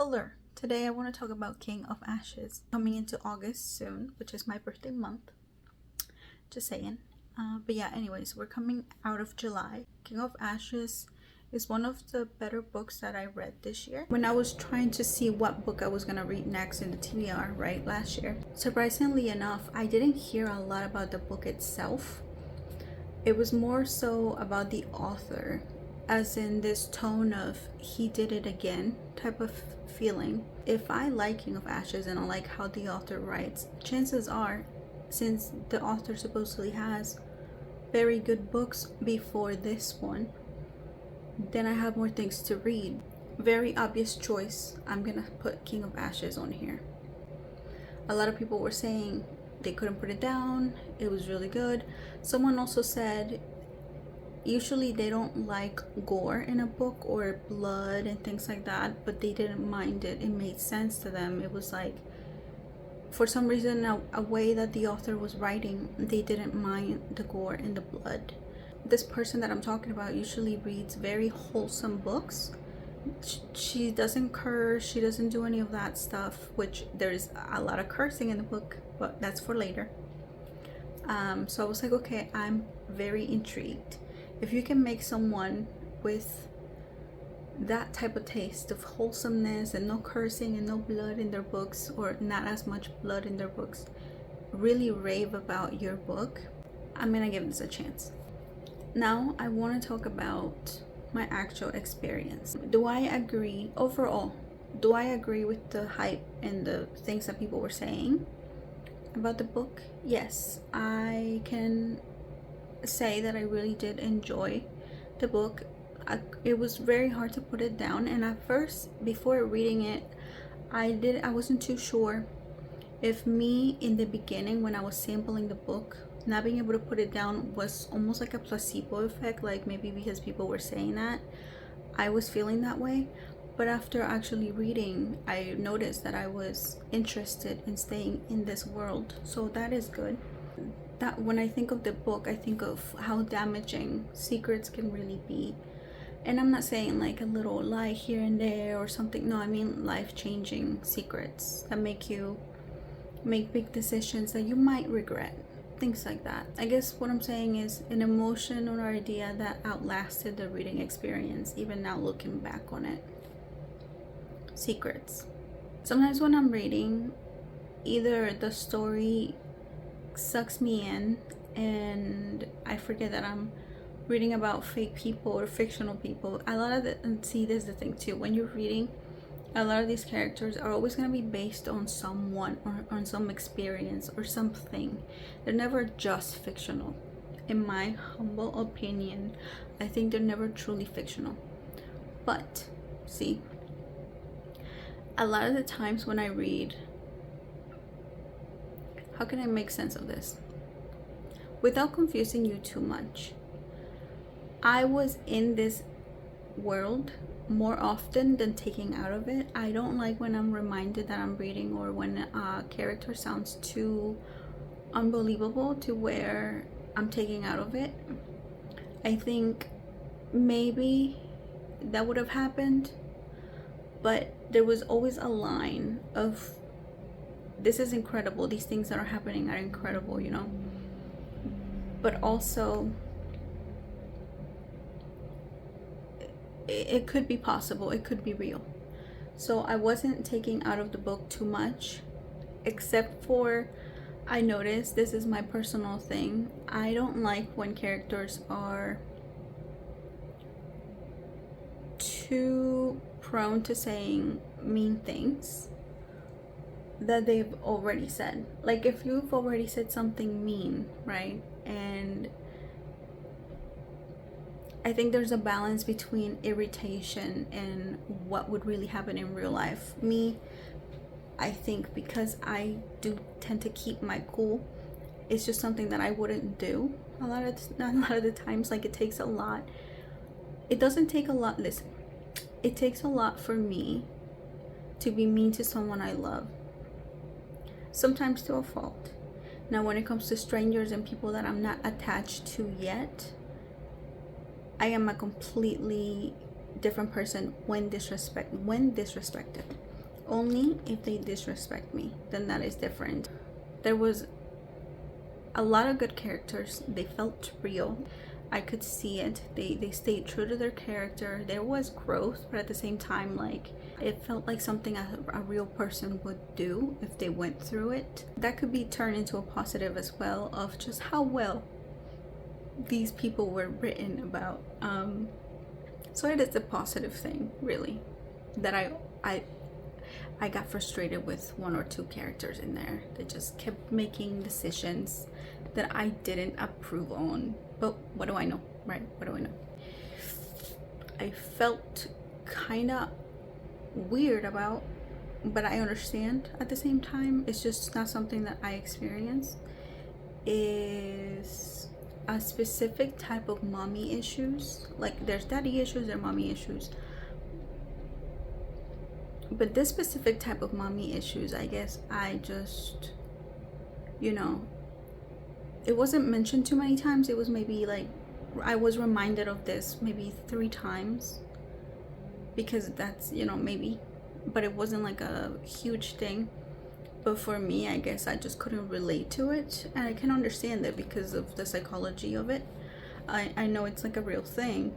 Hello. Today I want to talk about King of Ashes. Coming into August soon, which is my birthday month. Just saying. But yeah, anyways, we're coming out of July. King of Ashes is one of the better books that I read this year. When I was trying to see what book I was going to read next in the TBR, right, last year. Surprisingly enough, I didn't hear a lot about the book itself. It was more so about the author, as in this tone of he did it again type of feeling. If I like King of Ashes and I like how the author writes, chances are, since the author supposedly has very good books before this one, then I have more things to read. Very obvious choice. I'm gonna put King of Ashes on here. A lot of people were saying they couldn't put it down, it was really good. Someone also said usually they don't like gore in a book or blood and things like that, but they didn't mind it. It made sense to them. It was like, for some reason, a way that the author was writing, they didn't mind the gore and the blood. This person that I'm talking about usually reads very wholesome books. She doesn't curse, she doesn't do any of that stuff, which there's a lot of cursing in the book, but that's for later. So I was like, okay, I'm very intrigued. If you can make someone with that type of taste of wholesomeness and no cursing and no blood in their books, or not as much blood in their books, really rave about your book, I'm gonna give this a chance. Now I want to talk about my actual experience. Do I agree overall? Do I agree with the hype and the things that people were saying about the book? Yes, I can say that I really did enjoy the book. It was very hard to put it down, and at first, before reading it, I wasn't too sure if me in the beginning, when I was sampling the book, not being able to put it down was almost like a placebo effect, like maybe because people were saying that I was feeling that way. But after actually reading, I noticed that I was interested in staying in this world, so that is good. That when I think of the book, I think of how damaging secrets can really be. And I'm not saying like a little lie here and there or something. No, I mean life-changing secrets that make you make big decisions that you might regret. Things like that. I guess what I'm saying is an emotion or idea that outlasted the reading experience, even now looking back on it. Secrets. Sometimes when I'm reading, either the story sucks me in and I forget that I'm reading about fake people or fictional people. A lot of and see, this is the thing too, when you're reading, a lot of these characters are always going to be based on someone or on some experience or something. They're never just fictional. In my humble opinion, I think they're never truly fictional. But see, a lot of the times when I read, how can I make sense of this without confusing you too much? I was in this world more often than taking out of it. I don't like when I'm reminded that I'm reading, or when a character sounds too unbelievable to where I'm taking out of it. I think maybe that would have happened, but there was always a line of, this is incredible, these things that are happening are incredible, you know, but also it could be possible, it could be real. So I wasn't taking out of the book too much, except for, I noticed, this is my personal thing, I don't like when characters are too prone to saying mean things that they've already said. Like if you've already said something mean, right? And I think there's a balance between irritation and what would really happen in real life. Me, I think because I do tend to keep my cool, it's just something that I wouldn't do a lot of the times. Like it takes a lot. It doesn't take a lot. Listen, it takes a lot for me to be mean to someone I love. Sometimes to a fault. Now when it comes to strangers and people that I'm not attached to yet, I am a completely different person when disrespected. Only if they disrespect me, then that is different. There was a lot of good characters. They felt real. I could see it. They stayed true to their character. There was growth, but at the same time, like, it felt like something a real person would do if they went through it. That could be turned into a positive as well, of just how well these people were written about. So it is a positive thing, really, that I got frustrated with one or two characters in there that just kept making decisions that I didn't approve on. But what do I know, right? What do I know? I felt kind of weird about, but I understand at the same time. It's just not something that I experience. Is a specific type of mommy issues. Like, there's daddy issues, there are mommy issues. But this specific type of mommy issues, I guess I just, it wasn't mentioned too many times. It was maybe like, I was reminded of this maybe 3 times, because that's, maybe, but it wasn't like a huge thing. But for me, I guess I just couldn't relate to it, and I can understand it because of the psychology of it. I know it's like a real thing,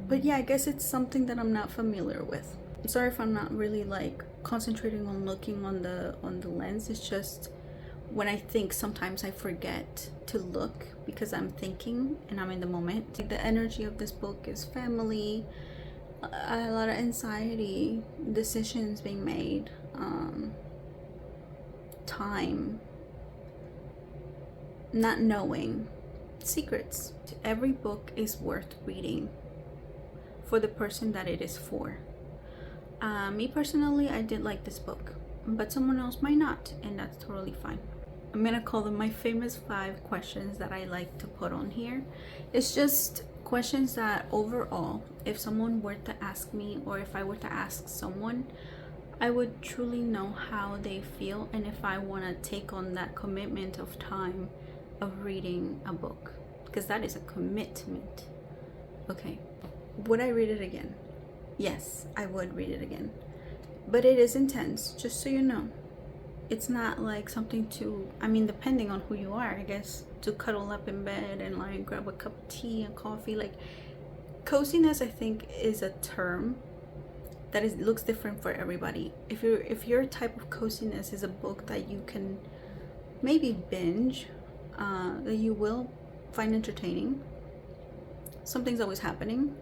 but yeah, I guess it's something that I'm not familiar with. I'm sorry if I'm not really like concentrating on looking on the lens. It's just when I think, sometimes I forget to look because I'm thinking and I'm in the moment. The energy of this book is family, a lot of anxiety, decisions being made, time, not knowing, secrets. Every book is worth reading for the person that it is for. Me personally, I did like this book, but someone else might not, and that's totally fine. I'm gonna call them my famous 5 questions that I like to put on here. It's just questions that overall, if someone were to ask me, or if I were to ask someone, I would truly know how they feel, and if I want to take on that commitment of time of reading a book, because that is a commitment. Okay, would I read it again? Yes, I would read it again, but it is intense, just so you know. It's not like something to, depending on who you are, I guess, to cuddle up in bed and like grab a cup of tea and coffee. Like, coziness, I think, is a term that looks different for everybody. If your type of coziness is a book that you can maybe binge, that you will find entertaining, something's always happening.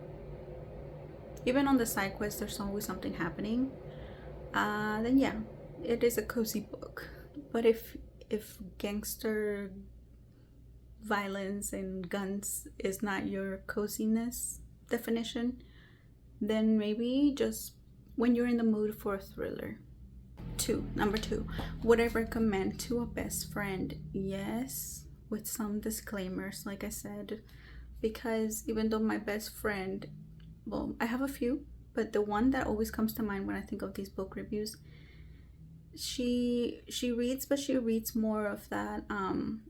Even on the side quest, there's always something happening. Then yeah, it is a cozy book. But if gangster violence and guns is not your coziness definition, then maybe just when you're in the mood for a thriller. Number 2, would I recommend to a best friend? Yes, with some disclaimers, like I said, because even though my best friend, well, I have a few, but the one that always comes to mind when I think of these book reviews, she reads, but she reads more of that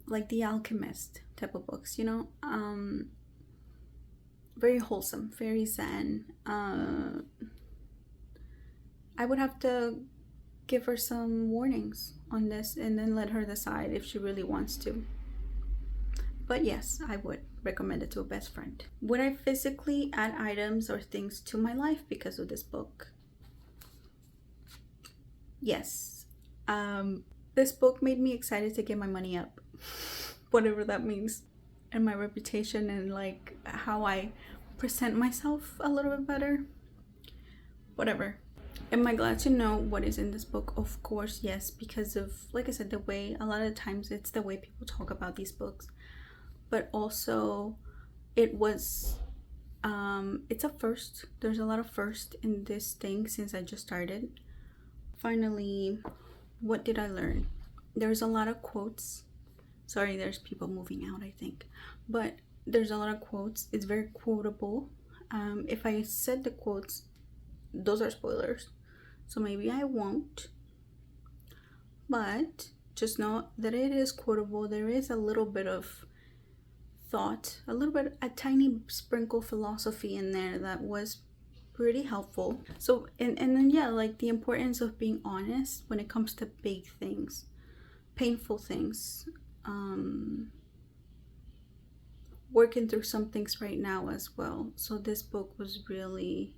like The Alchemist type of books, very wholesome, very zen. I would have to give her some warnings on this and then let her decide if she really wants to. But yes, I would recommend it to a best friend. Would I physically add items or things to my life because of this book? Yes. This book made me excited to get my money up, whatever that means, and my reputation, and like how I present myself a little bit better. Whatever. Am I glad to know what is in this book? Of course, yes, because of, like I said, the way, a lot of times it's the way people talk about these books, but also it was, it's a first. There's a lot of first in this thing since I just started. Finally, what did I learn? There's a lot of quotes. Sorry, there's people moving out, I think, but there's a lot of quotes. It's very quotable. If I said the quotes, those are spoilers, so maybe I won't, but just know that it is quotable. There is a little bit of thought, a tiny sprinkle philosophy in there that was pretty helpful. So and then yeah, like the importance of being honest when it comes to big things, painful things, working through some things right now as well. So this book was really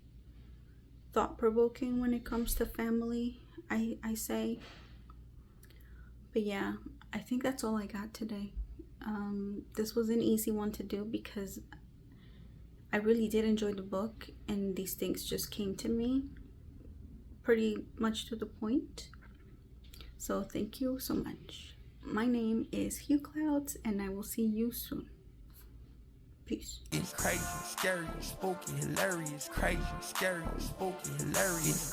thought-provoking when it comes to family, I say. But yeah, I think that's all I got today. This was an easy one to do because I really did enjoy the book and these things just came to me pretty much to the point. So thank you so much. My name is Hugh Clouds and I will see you soon. Peace. It's crazy, scary, spooky, hilarious, crazy, scary, spooky, hilarious.